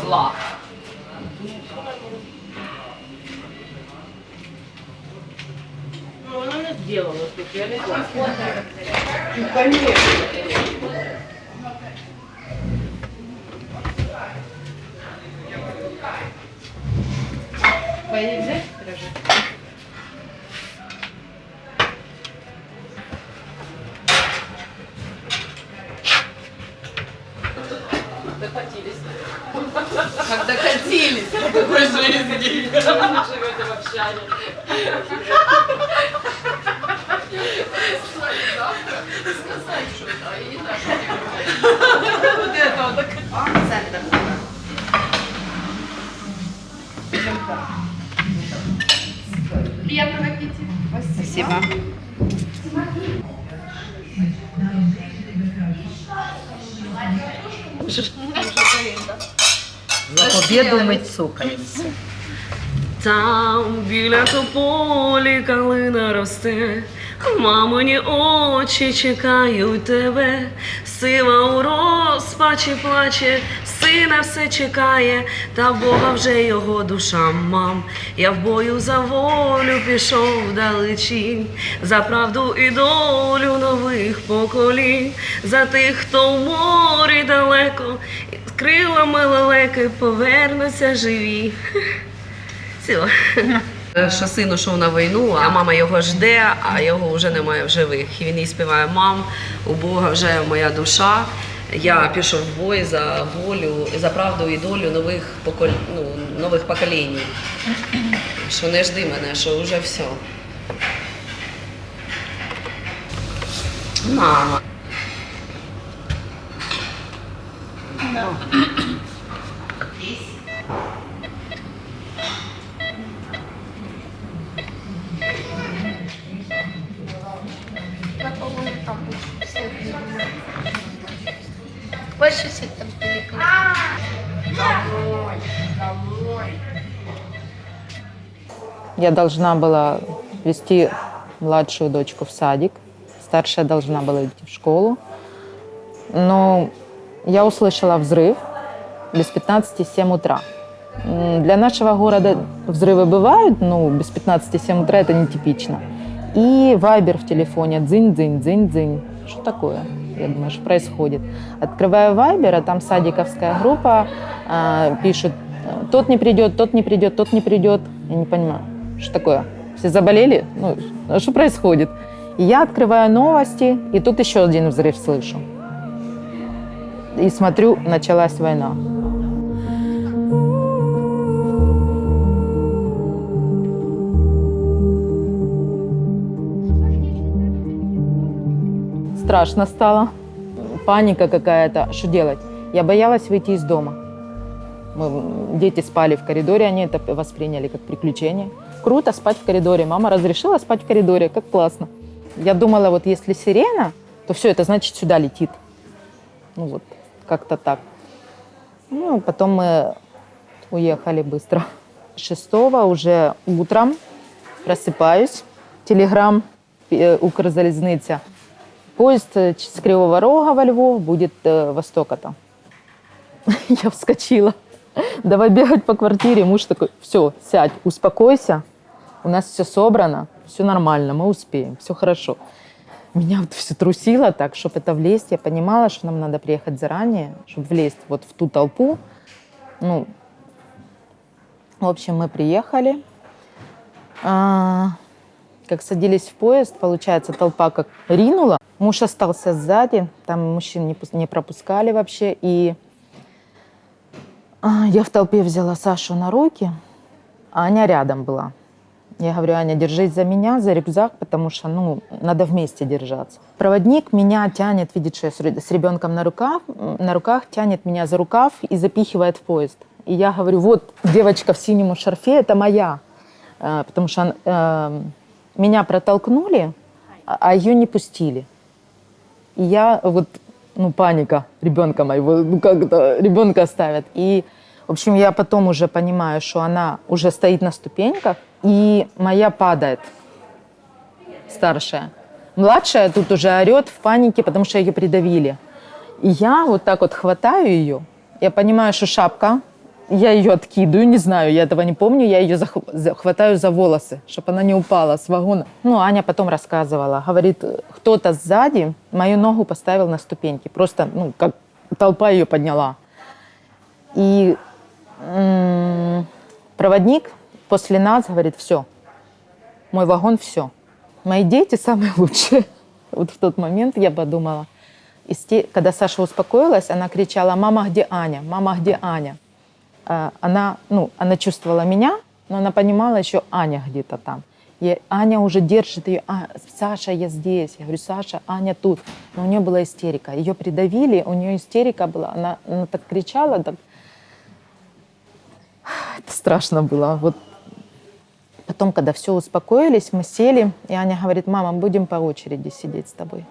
зла. Ну, она не сделала тут, я не знаю. Ну, конечно. Пойди взять, подожди. Докатились. Как докатились до такой жизни. Вы живете в общаге. Сказать что-то, а я не знаю, что вот это вот. Приятного аппетита. Спасибо. За победу ми цукаємося. Там біля тополі калина росте, мамині очі чекають тебе, сива у розпачі плаче, сина все чекає, та Бога вже його душа, мам. Я в бою за волю пішов вдалечінь, за правду і долю нових поколінь, за тих, хто в морі далеко, і з крилами лелеки повернуться живі. Все. Що син ушов на війну, а мама його жде, а його вже немає в живих. І він їй співає: мам, у Бога вже моя душа, я пішов в бой за волю, за правду і долю нових поколінь. Що не жди мене, що вже все. Мама. Больше всех там далеко. Я должна была вести младшую дочку в садик, старшая должна была идти в школу. Но я услышала взрыв без 15-7 утра. Для нашего города взрывы бывают, но без 15-7 утра это нетипично. И вайбер в телефоне: дзынь-дзынь, дзынь-дзынь. Что такое? Я думаю, что происходит. Открываю вайбер, а там садиковская группа, пишут: тот не придет, тот не придет, тот не придет. Я не понимаю, что такое. Все заболели? Ну, что происходит? И я открываю новости, и тут еще один взрыв слышу. И смотрю, началась война. Страшно стало, паника какая-то. Что делать? Я боялась выйти из дома. Дети спали в коридоре, они это восприняли как приключение. Круто спать в коридоре. Мама разрешила спать в коридоре, как классно. Я думала, вот если сирена, то все, это значит сюда летит. Ну вот, как-то так. Ну, потом мы уехали быстро. 6-го уже утром просыпаюсь. Телеграм, Укрзалізниця. Поезд с Кривого Рога во Львов будет востока-то. Я вскочила. Давай бегать по квартире. Муж такой: все, сядь, успокойся. У нас все собрано, все нормально, мы успеем, все хорошо. Меня вот все трусило так, чтобы это влезть. Я понимала, что нам надо приехать заранее, чтобы влезть вот в ту толпу. Ну, в общем, мы приехали. Как садились в поезд, получается, толпа как ринула. Муж остался сзади, там мужчин не пропускали вообще. И я в толпе взяла Сашу на руки, а Аня рядом была. Я говорю: Аня, держись за меня, за рюкзак, потому что, ну, надо вместе держаться. Проводник меня тянет, видит, что я с ребенком на руках, тянет меня за рукав и запихивает в поезд. И я говорю: вот девочка в синем шарфе, это моя. Потому что меня протолкнули, а ее не пустили. И я вот, ну, паника ребенка моего, ну, как-то ребенка оставят. И, в общем, я потом уже понимаю, что она уже стоит на ступеньках, и моя падает, старшая. Младшая тут уже орет в панике, потому что ее придавили. И я вот так вот хватаю ее, я понимаю, что шапка я ее откидываю, не знаю, я этого не помню, я ее хватаю за волосы, чтобы она не упала с вагона. Ну, Аня потом рассказывала, говорит, кто-то сзади мою ногу поставил на ступеньки, просто, ну, как толпа ее подняла. И проводник после нас говорит, все, мой вагон, все. Мои дети самые лучшие. Вот в тот момент я подумала, когда Саша успокоилась, она кричала, мама, где Аня? Мама, где Аня? Она чувствовала меня, но она понимала, еще Аня где-то там. И Аня уже держит ее. Саша, я здесь. Я говорю, Саша, Аня тут. Но у нее была истерика. Ее придавили, у нее истерика была. Она так кричала. Так... Это страшно было. Вот. Потом, когда все успокоились, мы сели, и Аня говорит, мама, будем по очереди сидеть с тобой.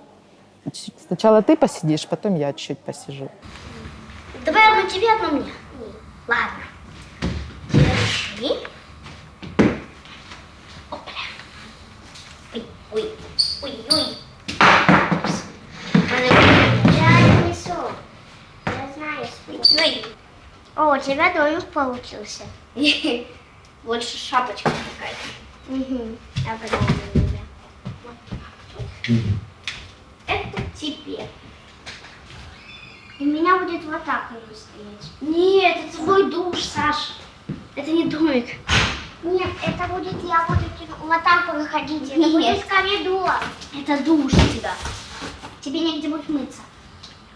Сначала ты посидишь, потом я чуть посижу. Давай одну тебе, одну мне. Ладно. Держи. Опля. Ой. Я несу. Я знаю. Ой. О, у тебя домик получился. Больше шапочка какая-то. Угу. Огромная у меня. Это тебе. И у меня будет вот так он стоять. Нет, это твой душ, Саша. Это не домик. Нет, это будет, я буду вот так выходить. Это будет коридор. Это душ у тебя. Тебе негде будет мыться.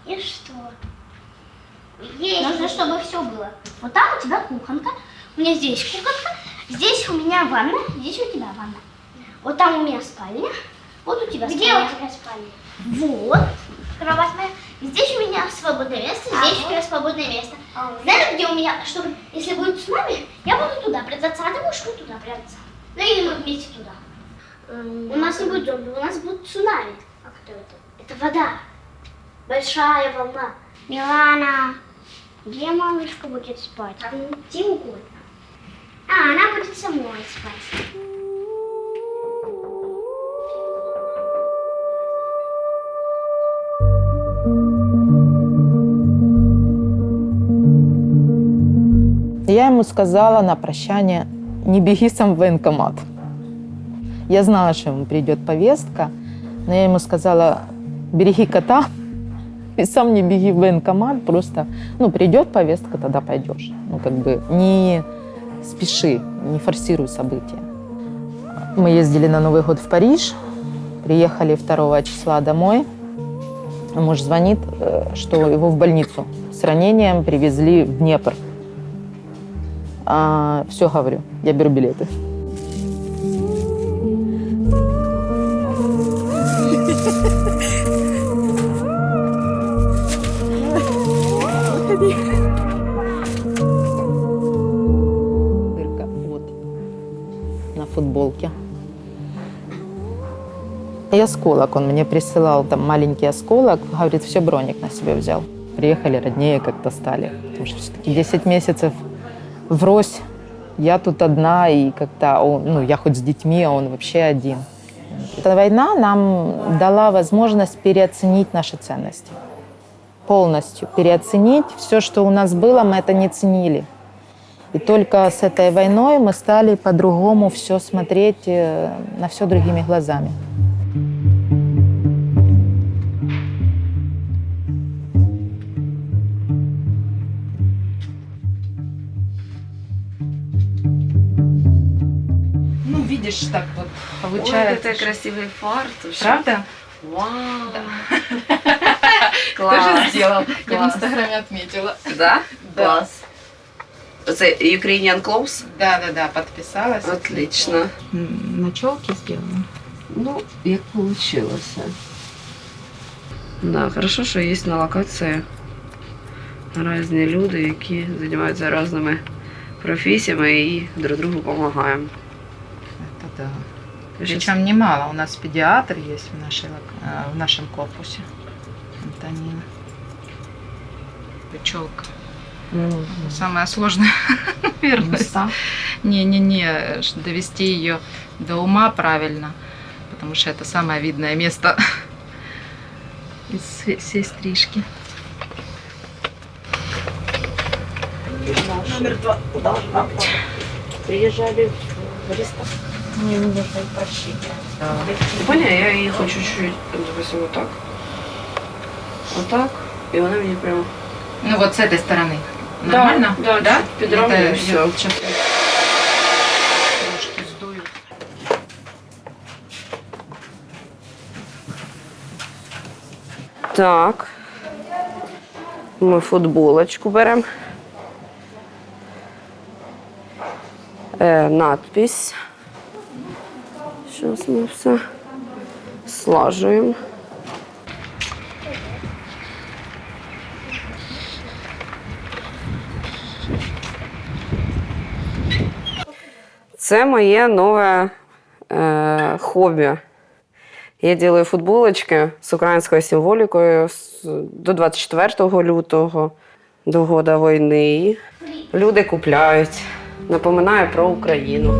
И что? Есть. Нужно, чтобы все было. Вот там у тебя кухонка. У меня здесь кухонка. Здесь у меня ванна. Здесь у тебя ванна. Вот там у меня спальня. Вот у тебя спальня. Где у тебя спальня? Вот. Кровать моя. Здесь у меня свободное место, здесь у меня свободное место. Знаешь, где у меня, чтобы, если будет цунами, я буду туда прятаться, а ты будешь туда прятаться. Ну или мы вместе туда. У нас не будет зомби, у нас будет цунами. А кто это? Это вода. Большая волна. Милана, где малышка будет спать? Где угодно. Она будет со мной спать. Я ему сказала на прощание, не беги сам в военкомат. Я знала, что ему придет повестка, но я ему сказала, береги кота и сам не беги в военкомат, просто, придет повестка, тогда пойдешь. Не спеши, не форсируй события. Мы ездили на Новый год в Париж, приехали 2 числа домой. Муж звонит, что его в больницу с ранением привезли в Днепр. Все, говорю, я беру билеты. Дырка вот на футболке. И осколок он мне присылал, там маленький осколок, говорит, все, броник на себя взял. Приехали, роднее как-то стали, потому что все-таки 10 месяцев врозь, я тут одна, и как-то, я хоть с детьми, а он вообще один. Эта война нам дала возможность переоценить наши ценности. Полностью переоценить. Все, что у нас было, мы это не ценили. И только с этой войной мы стали по-другому все смотреть, на все другими глазами. Видишь, так вот получается. Ой, это красивый фартуш. Правда? Вау! Тоже сделал. Я в Класс. Инстаграме отметила. Да? Да. Класс. Это Ukrainian Clothes? Да, подписалась. Отлично. На челке сделала. Ну, як получилось. Да, хорошо, що є на локації різні люди, які займаються різними професіями і друг другу допомагаємо. Это да. Причем немало. У нас педиатр есть в нашем корпусе. Антонина. Пчелка. Самое сложное, наверное. Не, довести ее до ума правильно, потому что это самое видное место из всей стрижки. номер 2 должна быть. Приезжали в ресторан. Мне нужно прощения. Поняла, я її хочу чуть-чуть, допустим, вот так. Вот так. И она мне прям... Ну вот с этой стороны. Нормально? Да, да. Подравниваю, Это все. идёт сейчас. Трошки здую. Так. Ми футболочку беремо. Надпись. Зараз ми все слажуємо. Це моє нове хобі. Я роблю футболочки з українською символікою до 24 лютого, до года війни. Люди купляють. Напоминаю про Україну.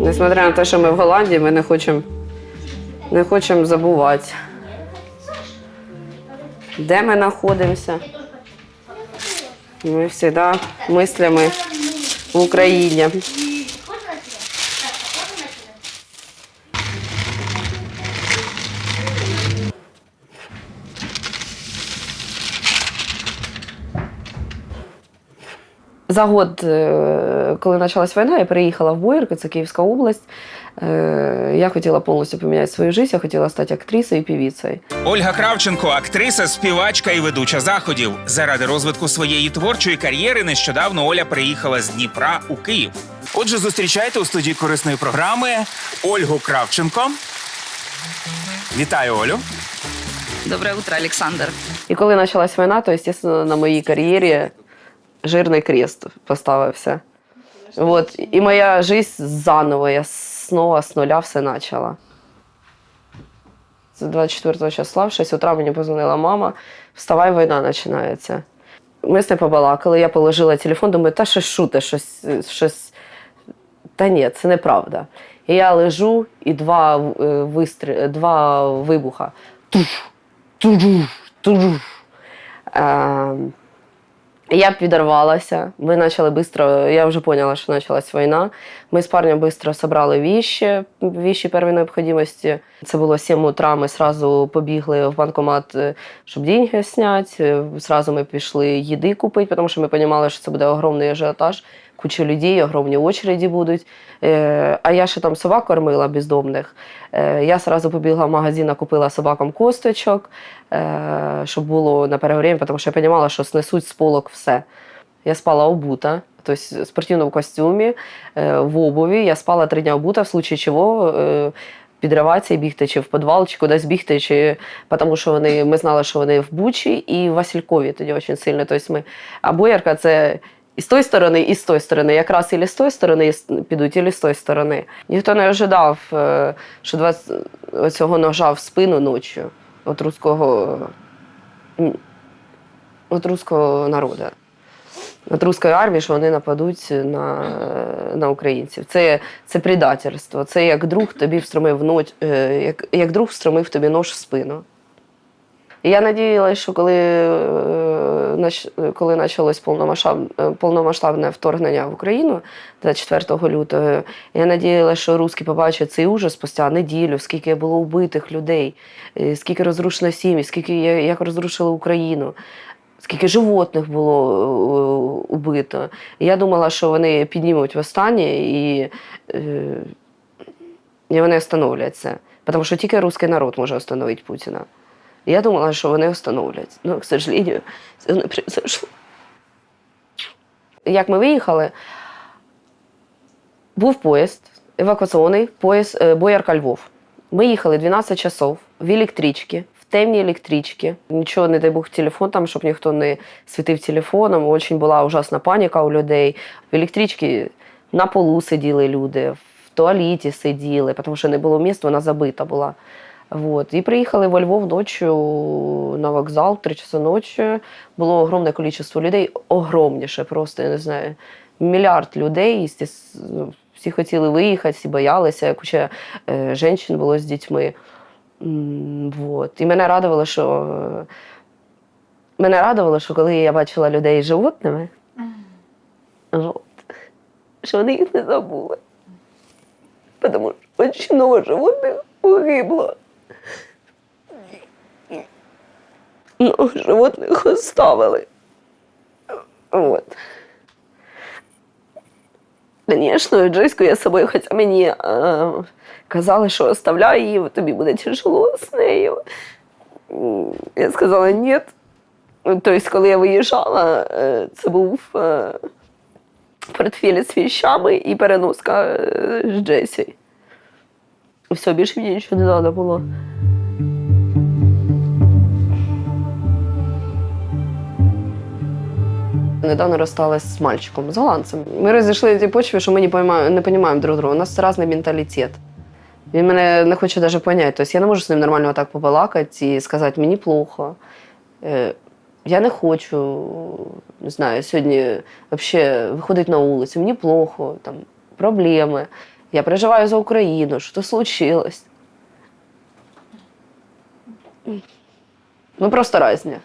Несмотря на те, що ми в Голландії, ми не хочемо забувати, де ми знаходимося. Ми завжди мислями в Україні. За год, коли почалась війна, я переїхала в Боярку, це Київська область. Я хотіла повністю поміняти свою життя, я хотіла стати актрисою і певицею. Ольга Кравченко – актриса, співачка і ведуча заходів. Заради розвитку своєї творчої кар'єри нещодавно Оля переїхала з Дніпра у Київ. Отже, зустрічайте у студії корисної програми Ольгу Кравченко. Вітаю, Олю. Доброе утро, Александр. І коли почалась війна, то, звісно, на моїй кар'єрі жирний крест поставився. Вот. І моя життя заново, я знову з нуля все почала. З 24 числа, в 6 утра мені позвонила мама, вставай, війна починається. Ми з нею побалакали, я положила телефон, думаю, та що шути, щось. Та ні, це неправда. І я лежу, і два вибуха. Туш, туш, туш. Я підорвалася, ми почали швидко, я вже зрозуміла, що почалась війна. Ми з парнем швидко зібрали вещи першої необхідності. Це було 7 утра, ми одразу побігли в банкомат, щоб гроші зняти. Зразу ми пішли їди купити, тому що ми розуміли, що це буде огромний ажіотаж, куча людей, огромні очереді будуть. А я ще там собак кормила бездомних. Я одразу побігла в магазин, купила собакам косточок, щоб було на перегрівання, тому що я розуміла, що снесуть з полок все. Я спала обута, тобто в спортивному костюмі, в обуві. Я спала 3 дні обута, в случае чого підриватися і бігти, чи в підвал, чи кудись бігти, тому що ми знали, що вони в Бучі і в Василькові тоді дуже сильно. Тобто а Боярка – це і з тої сторони, і з тої сторони. Якраз і з тої сторони підуть, і з тої сторони. Ніхто не ожидав, що цього ножа в спину ночі від руського народу, від руської армії, що вони нападуть на українців. Це предательство. Це як друг тобі встромив як друг встромив тобі нож в спину. І я сподівалася, що коли почалось повномасштабне вторгнення в Україну 24 лютого, я сподівалася, що русські побачать цей ужас спустя неділю, скільки було вбитих людей, скільки розрушено сім'ї, як розрушили Україну, скільки животних було убито. І я думала, що вони піднімуть восстання і вони остановляться. Тому що тільки русський народ може остановити Путіна. Я думала, що вони встановлять. Но, к сожалению, це не произошло. Як ми виїхали, був поїзд, евакуаційний поїзд Боярка-Львов. Ми їхали 12 часов в електричці, в темній електричці. Нічого, не дай Бог, телефон там, щоб ніхто не світив телефоном. Очень була ужасна паніка у людей. В електричці на полу сиділи люди, в туалеті сиділи, тому що не було місць, вона забита була. Вот. И приехали во Львов ночью на вокзал, 3 часа ночи. Было огромное количество людей, огромнейшее просто, я не знаю, миллиард людей, Всі хотіли виїхати, всі боялися, як ще жінок було з дітьми. Вот. І мене радувало, що коли я бачила людей з животними, вот, що вони їх не забули. Тому що дуже багато животних погибло. Но животних оставили. Вот. Звісно, Джеську я з собою, хоча мені казали, що оставляй її, тобі буде тяжело з нею. Я сказала ні. Тобто, коли я виїжджала, це був портфель з вещами і переноска з Джесі. Все, більше мені нічого не треба було. Недавно розсталась з мальчиком, з голландцем. Ми розійшли на тій почві, що ми не розуміємо друг друга. У нас різний менталітет. Він мене не хоче навіть зрозуміти. Тобто я не можу з ним нормально так побалакати і сказати, мені плохо. Я не хочу, не знаю, сьогодні взагалі виходити на вулицю, мені плохо, там, проблеми. Я переживаю за Україну, що случилось. Ми просто різні.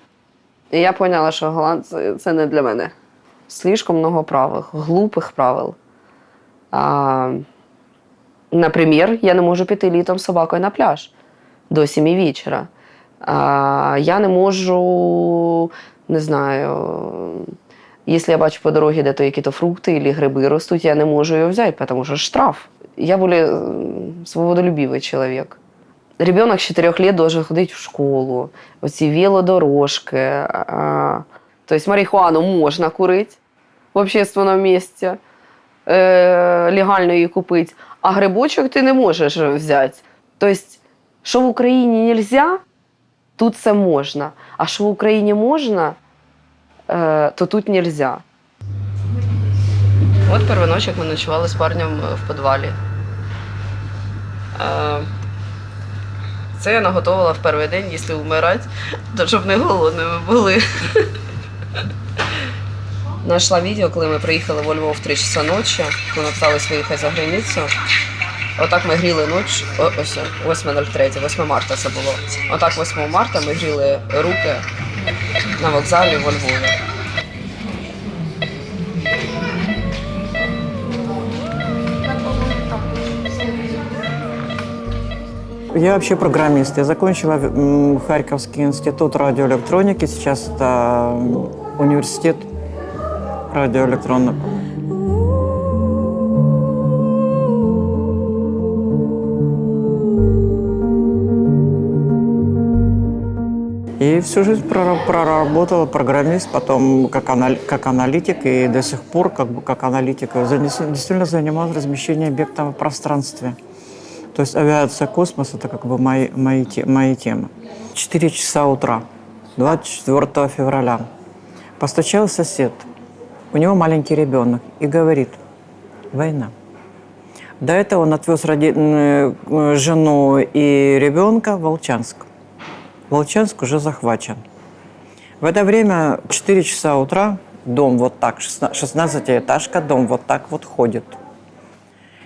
І я зрозуміла, що голландці – це не для мене. Слишком много правил, глупих правил. Наприклад, я не можу піти літом з собакою на пляж до 7 вечора. Я не можу, не знаю, якщо я бачу по дорозі, де то якісь фрукти або гриби ростуть, я не можу її взяти, тому що штраф. Я більш свободолюбивий чоловік. Ребенок з 4 років должен ходити в школу, оці велодорожки. Тобто марихуану можна курити в общественному місці, легально її купити, а грибочок ти не можеш взяти. Тобто, що в Україні не можна, тут це можна. А що в Україні можна, то тут не можна. От перший ночок ми ночували з парнем в підвалі. Це я наготовила в перший день, якщо вмирати, то щоб не голодними були. Нашла відео, коли ми приїхали во Львов в 3 часа ночі, коли ми пытались виїхати за границю. Отак ми гріли ніч, ось 8.03, 8 марта це було. Отак 8 марта ми гріли руки на вокзалі во Львові. Я вообще программист. Я закончила Харьковский институт радиоэлектроники. Сейчас это университет радиоэлектронных. И всю жизнь проработала программист, потом как аналитик, и до сих пор как аналитик. Действительно занималась размещением объектов в пространстве. То есть авиация, космос – это как бы мои темы. 4 часа утра, 24 февраля. Постучал сосед. У него маленький ребенок и говорит: война. До этого он отвез жену и ребенка в Волчанск. Волчанск уже захвачен. В это время 4 часа утра дом вот так, 16-этажка, дом вот так вот ходит.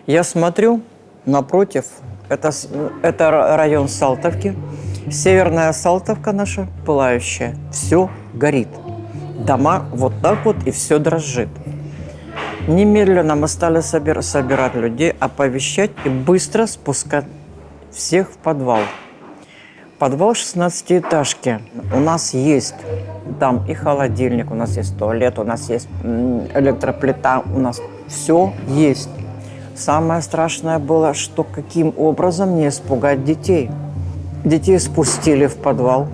Я смотрю, напротив, это район Салтовки, северная Салтовка наша, пылающая, все горит. Дома вот так вот, и все дрожит. Немедленно мы стали собирать людей, оповещать и быстро спускать всех в подвал. Подвал 16-этажки. У нас есть там и холодильник, у нас есть туалет, у нас есть электроплита, у нас все есть. Самое страшное было, что каким образом не испугать детей. Детей спустили в подвал,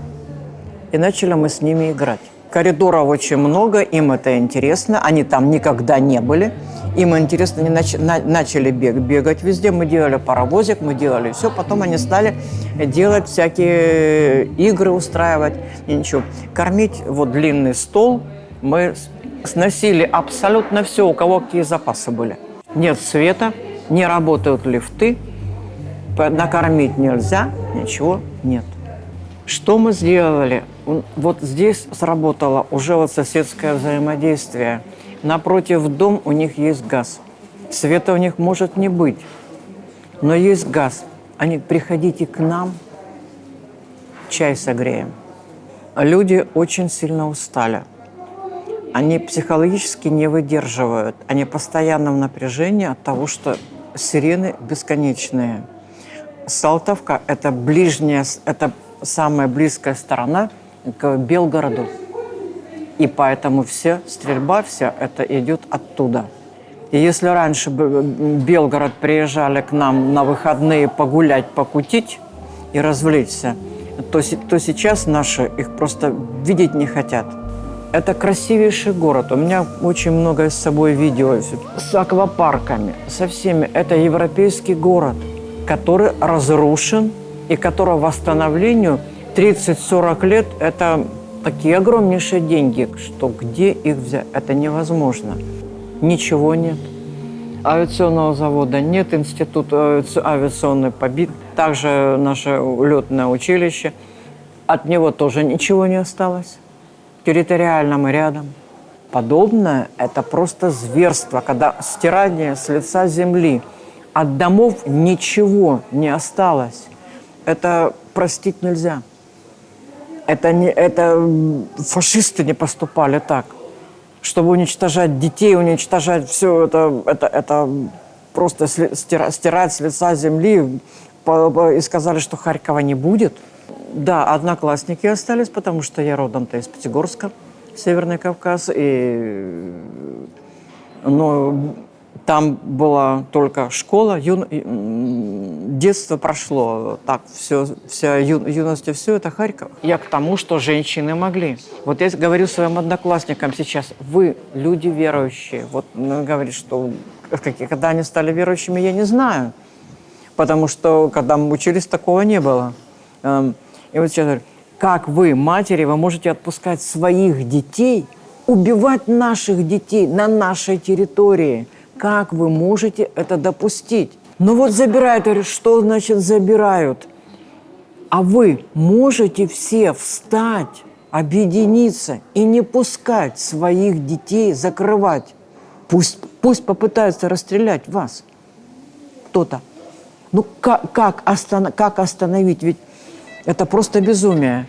и начали мы с ними играть. Коридоров очень много, им это интересно, они там никогда не были. Им интересно, они начали бегать везде, мы делали паровозик, мы делали все, потом они стали делать всякие игры, устраивать, и ничего. Кормить, вот длинный стол, мы сносили абсолютно все, у кого какие запасы были. Нет света, не работают лифты, накормить нельзя, ничего нет. Что мы сделали? Вот здесь сработало уже вот соседское взаимодействие. Напротив дом у них есть газ. света у них может не быть, но есть газ. Они, приходите к нам, чай согреем. Люди очень сильно устали. Они психологически не выдерживают. Они постоянно в напряжении от того, что сирены бесконечные. Салтовка – это ближняя, это самая близкая сторона к Белгороду. И поэтому стрельба вся это идет оттуда. И если раньше Белгород приезжали к нам на выходные погулять, покутить и развлечься, то сейчас наши их просто видеть не хотят. Это красивейший город. У меня очень много с собой видео с аквапарками, со всеми. Это европейский город, который разрушен и которого восстановлению 30-40 лет – это такие огромнейшие деньги, что где их взять? Это невозможно. Ничего нет. Авиационного завода нет, институт авиационный побит. Также наше летное училище. От него тоже ничего не осталось. Территориально мы рядом. Подобное – это просто зверство, когда стирание с лица земли. От домов ничего не осталось. Это простить нельзя. Это фашисты не поступали так. Чтобы уничтожать детей, уничтожать все это просто стирать с лица земли. И сказали, что Харькова не будет. Да, одноклассники остались, потому что я родом-то из Пятигорска, Северный Кавказ. Но там была только школа, детство прошло. Так, вся юность и все это Харьков. Я к тому, что женщины могли. Вот я говорю своим одноклассникам сейчас, вы люди верующие. Вот говорит, что когда они стали верующими, я не знаю. Потому что, когда мы учились, такого не было. И вот сейчас говорю, как вы, матери, вы можете отпускать своих детей, убивать наших детей на нашей территории? Как вы можете это допустить? Ну вот забирают. Я говорю, что значит забирают? А вы можете все встать, объединиться и не пускать своих детей, закрывать? Пусть попытаются расстрелять вас кто-то. Ну как остановить? Ведь это просто безумие.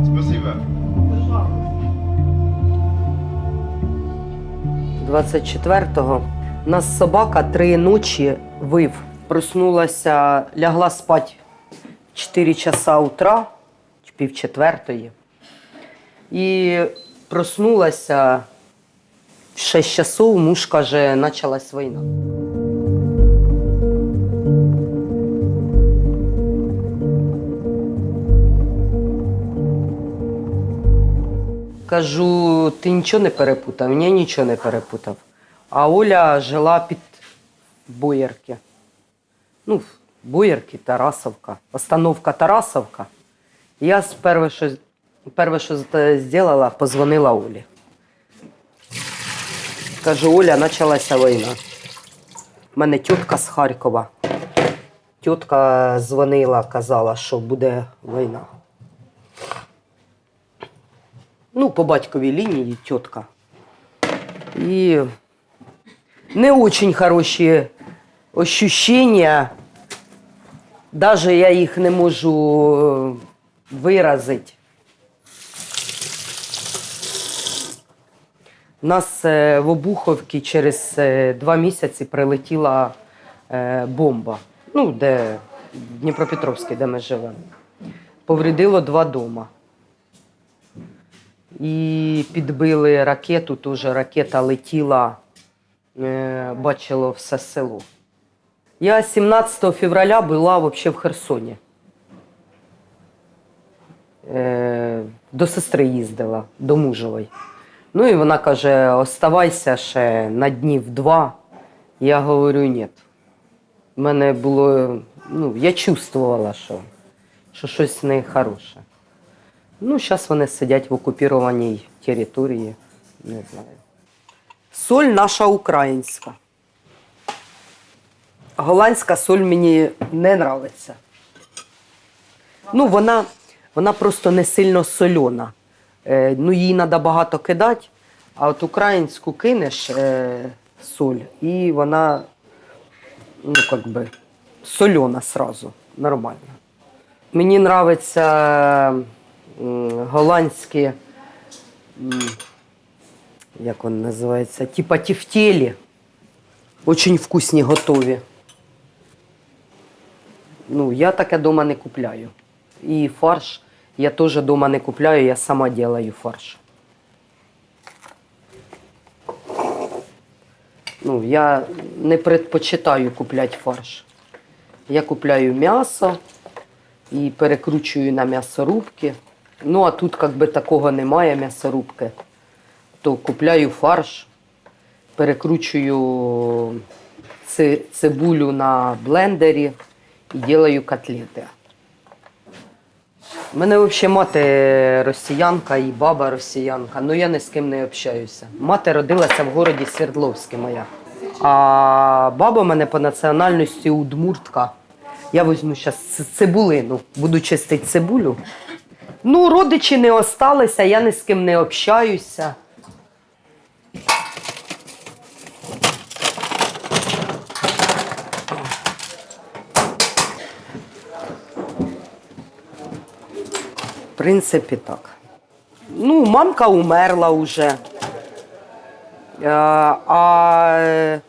Спасибо. 24-го нас собака 3 ночі вив. Проснулася, лягла спати в 4 часа утра, чи пів-четвертої. І проснулася в 6 часов, муж каже, почалась війна. Кажу, ти нічого не перепутав? Ні, нічого не перепутав. А Оля жила під Боярки. Ну, Боярки, Тарасовка. Остановка Тарасовка. Я перше, що зробила, позвонила Олі. Кажу, Оля, почалася війна. У мене тітка з Харкова. Тітка дзвонила, казала, що буде війна. Ну, по батьковій лінії тітка. І не дуже хороші ощущення. Навіть я їх не можу виразити. У нас в Обуховці через 2 місяці прилетіла бомба. Ну, де в Дніпропетровській, де ми живемо. Повредило 2 дома. І підбили ракету, теж ракета летіла, бачило все село. Я 17 февраля була взагалі в Херсоні. До сестри їздила, до мужової. Ну і вона каже, оставайся ще на днів 2. Я говорю, ні. в мене було, я чувствувала, що щось нехороше. Зараз вони сидять в окупованій території, не знаю. Соль наша українська. Голландська соль мені не подобається. Вона просто не сильно сольона. Її треба багато кидати, а от українську кинеш соль, і вона, сольона сразу, нормально. Мені подобаються голландські, як вони називаються, типа тефтелі. Дуже вкусні, готові. Я таке вдома не купляю. І фарш я теж вдома не купляю, я сама роблю фарш. Я не предпочитаю купляти фарш. Я купляю м'ясо і перекручую на м'ясорубки. А тут такого немає м'ясорубки, то купляю фарш, перекручую цибулю на блендері і роблю котлети. У мене взагалі мати росіянка і баба росіянка, але я ні з ким не общаюся. Мати родилася в місті Свердловське моя. А баба в мене по національності удмуртка. Я візьму зараз цибулину, буду чистити цибулю. Родичі не осталися, я ні з ким не общаюся. В принципі, так. Мамка умерла вже. А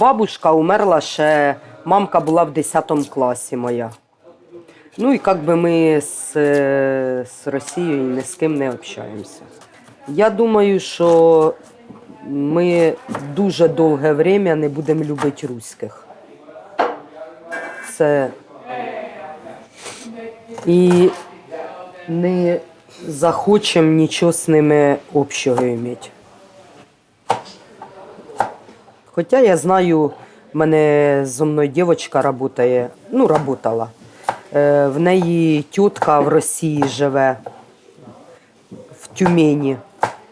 бабушка умерла ще, мамка була в 10 класі моя. І ми з Росією ні з ким не общаємося. Я думаю, що ми дуже довге время не будемо любити руських. Це і не захочемо нічого з ними общого мати. Хоча я знаю, в мене зі мною дівчинка працює, працювала. В неї тітка в Росії живе, в Тюмені.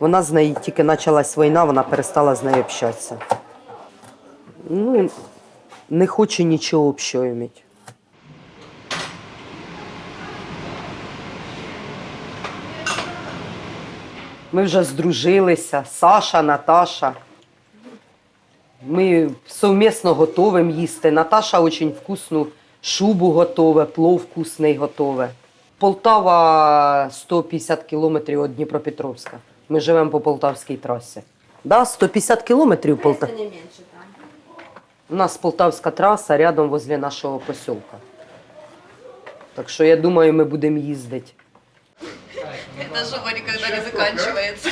Вона з нею, тільки почалась війна, вона перестала з нею общатися. Не хоче нічого общого мати. Ми вже здружилися, Саша, Наташа. Ми совмісно готуємо їсти. Наташа дуже вкусну шубу готове, плов вкусний готове. Полтава 150 кілометрів від Дніпропетровська. Ми живемо по Полтавській трасі. 150 кілометрів Полтава. Це не менше там. У нас Полтавська траса рядом возле нашого поселка. Так що я думаю, ми будемо їздити. Это жопа никогда не заканчивается.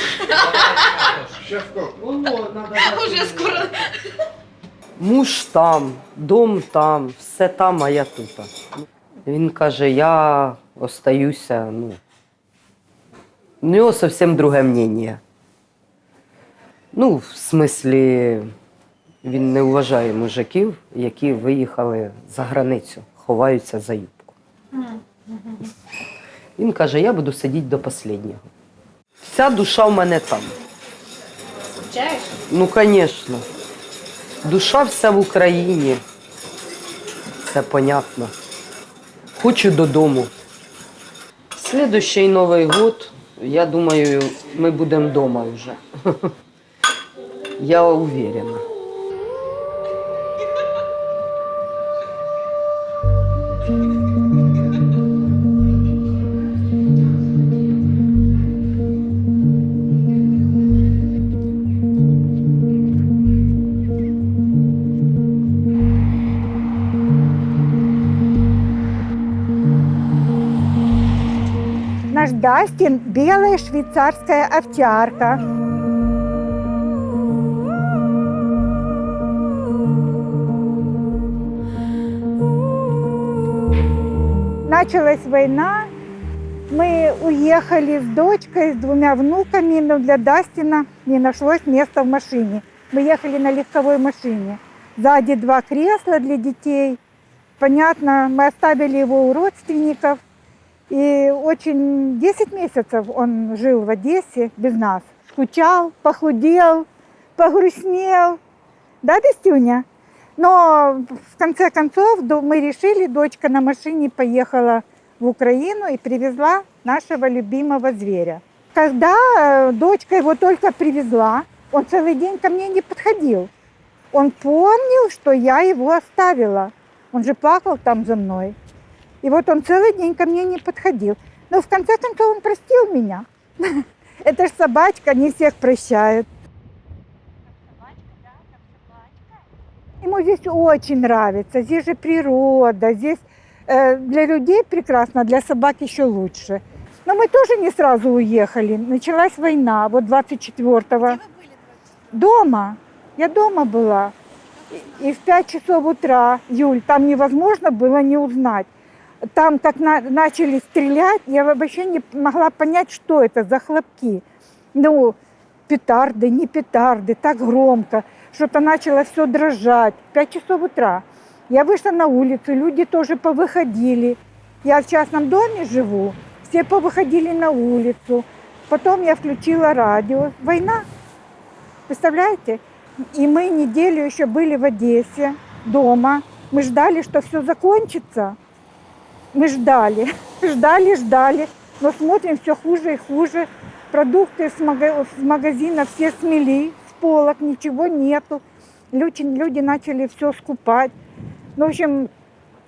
Уже скоро. Муж там, дом там, все там, а я тут. Він каже, я остаюся, У нього зовсім друге мнення. В смислі, він не вважає мужиків, які виїхали за границю, ховаються за юбку. Він каже, я буду сидіти до останнього. Вся душа в мене там. Скучаєш? Звісно. Душа вся в Україні. Це понятно. Хочу додому. Слідуючий Новий год, я думаю, ми будемо вдома вже. Я уверена. Наш Дастин – белая швейцарская овчарка. Началась война, мы уехали с дочкой, с 2 внуками, но для Дастина не нашлось места в машине. Мы ехали на легковой машине. Сзади 2 кресла для детей. Понятно, мы оставили его у родственников. И 10 месяцев он жил в Одессе без нас. Скучал, похудел, погрустнел. Да, Дастюня? Но в конце концов мы решили, дочка на машине поехала в Украину и привезла нашего любимого зверя. Когда дочка его только привезла, он целый день ко мне не подходил. Он помнил, что я его оставила. Он же плакал там за мной. И вот он целый день ко мне не подходил. Но в конце концов он простил меня. Это ж собачка, не всех прощает. Ему здесь очень нравится. Здесь же природа. Здесь для людей прекрасно, для собак еще лучше. Но мы тоже не сразу уехали. Началась война, вот 24-го. Дома. Я дома была. И в 5 часов утра, Юль, там невозможно было не узнать. Там, как начали стрелять, я вообще не могла понять, что это за хлопки. Ну, петарды, не петарды, так громко. Что-то начало все дрожать. 5 часов утра. Я вышла на улицу, люди тоже повыходили. Я в частном доме живу, все повыходили на улицу. Потом я включила радио. Война. Представляете? И мы неделю еще были в Одессе, дома. Мы ждали, что все закончится. Мы ждали, ждали. Но смотрим, все хуже и хуже. Продукты с магазина все смели, с полок, ничего нету. Люди начали все скупать. Ну, в общем,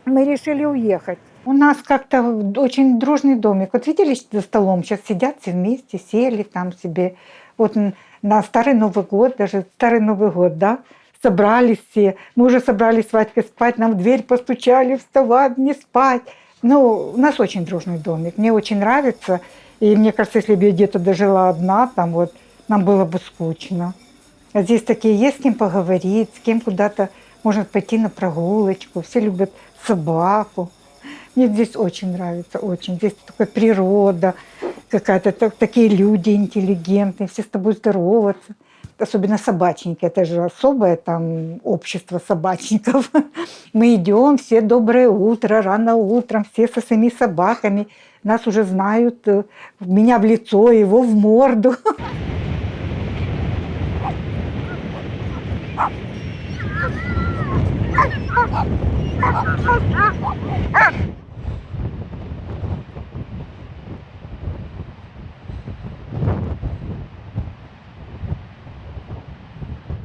мы решили уехать. У нас как-то очень дружный домик. Вот видели, за столом сейчас сидят все вместе, сели там себе. Вот на Старый Новый год, даже Старый Новый год, да, собрались все. Мы уже собрались с Вадькой спать, нам в дверь постучали, вставать, не спать. Ну, у нас очень дружный домик, мне очень нравится. И мне кажется, если бы я где-то дожила одна, там вот, нам было бы скучно. А здесь такие есть с кем поговорить, с кем куда-то можно пойти на прогулочку. Все любят собаку. Мне здесь очень нравится, очень. Здесь такая природа какая-то, такие люди интеллигентные, все с тобой здороваются. Особенно собачники, это же особое там общество собачников. Мы идем, все доброе утро, рано утром, все со своими собаками. Нас уже знают, меня в лицо, его в морду.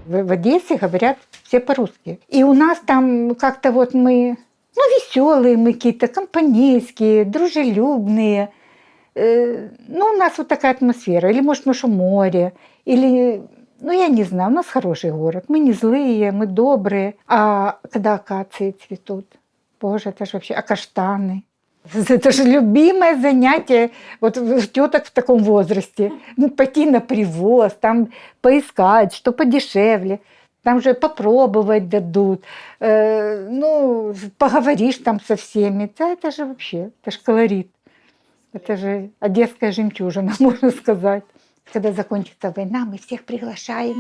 В Одессе говорят все по-русски. И у нас там как-то вот мы, веселые мы какие-то, компанейские, дружелюбные. У нас вот такая атмосфера. Или, может, потому что море, или, я не знаю, у нас хороший город. Мы не злые, мы добрые. А когда акации цветут, боже, это же вообще, а каштаны. Это же любимое занятие вот теток в таком возрасте. Пойти на привоз, там поискать, что подешевле. Там же попробовать дадут. Поговоришь там со всеми. Да, это же вообще, это же колорит. Это же одесская жемчужина, можно сказать. Когда закончится война, мы всех приглашаем.